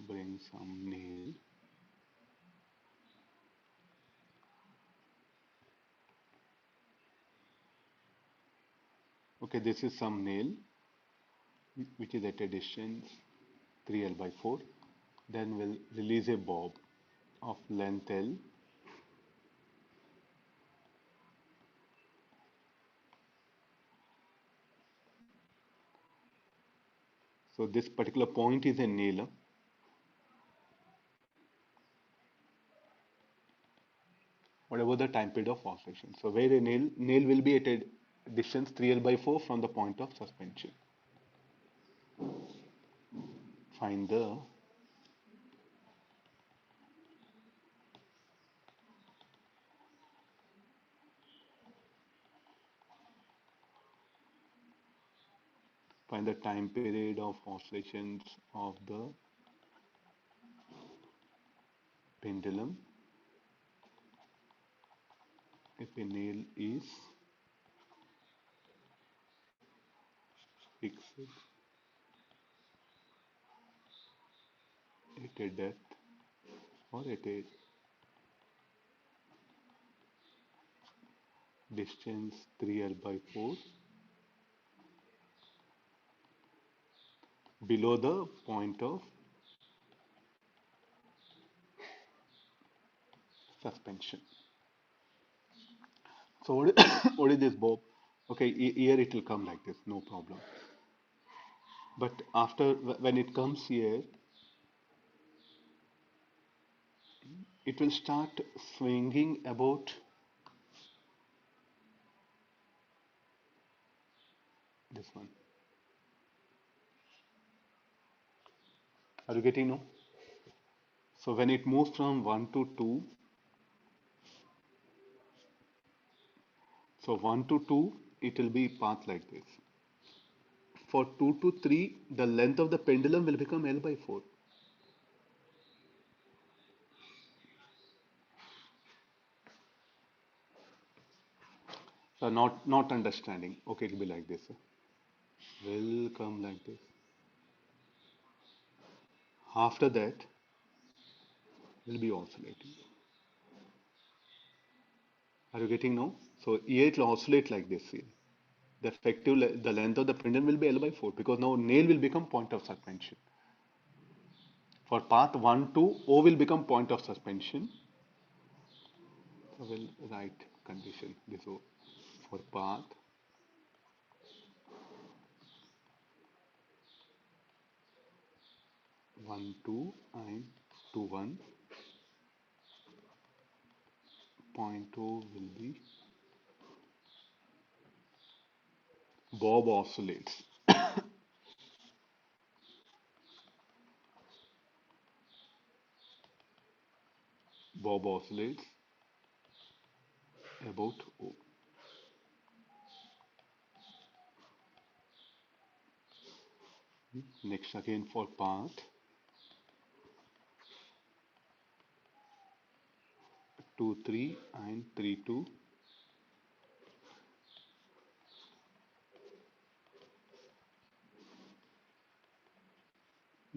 bring some nail. Okay, this is some nail which is at a distance 3L by 4. Then we'll release a bob of length L. So this particular point is a nail. Whatever the time period of oscillation. So where a nail will be at a distance 3L by 4 from the point of suspension. Find the time period of oscillations of the pendulum if a nail is fixed at a depth or at a distance 3L by 4 below the point of suspension. So what is this, Bob? Okay, here it will come like this, no problem. But after, when it comes here, it will start swinging about this one. Are you getting now? So when it moves from 1 to 2, so 1 to 2, it will be path like this. For 2 to 3, the length of the pendulum will become L by 4. So not understanding. Okay, it will be like this. Will come like this. After that, will be oscillating. Are you getting now? So here it will oscillate like this here. The length of the pendulum will be L by 4 because now nail will become point of suspension. For path 1 to O will become point of suspension. So we'll write condition this O for path 1 2 and 2 1. Point O will be Bob oscillates. Bob oscillates about O. Next again for path 2 3 and 3 2.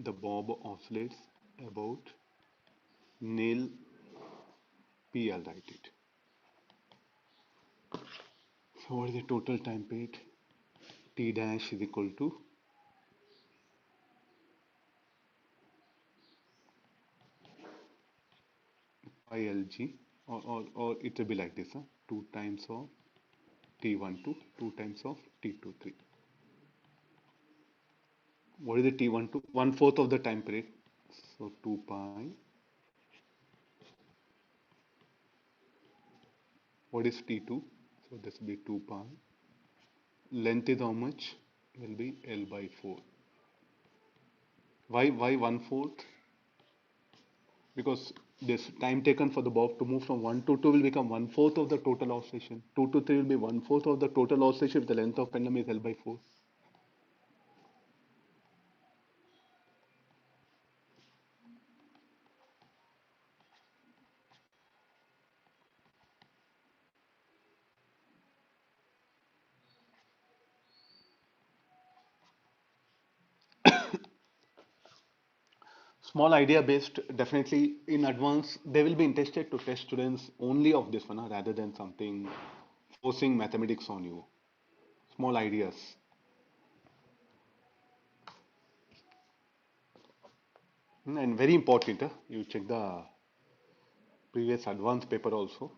The bob oscillates about nail P. I'll write it. So what is the total time period? T dash is equal to pi Lg, or it will be like this, 2 times of T12, 2 times of T23. What is the T12? 1/4 of the time period. So 2 pi. What is T2? So this will be 2 pi. Length is how much? Will be L by 4. Why 1/4? Because this time taken for the bob to move from 1 to 2 will become 1/4 of the total oscillation. 2 to 3 will be 1/4 of the total oscillation if the length of pendulum is L by 4. Small idea based, definitely in advance, they will be interested to test students only of this one rather than something forcing mathematics on you. Small ideas. And very important, you check the previous advanced paper also.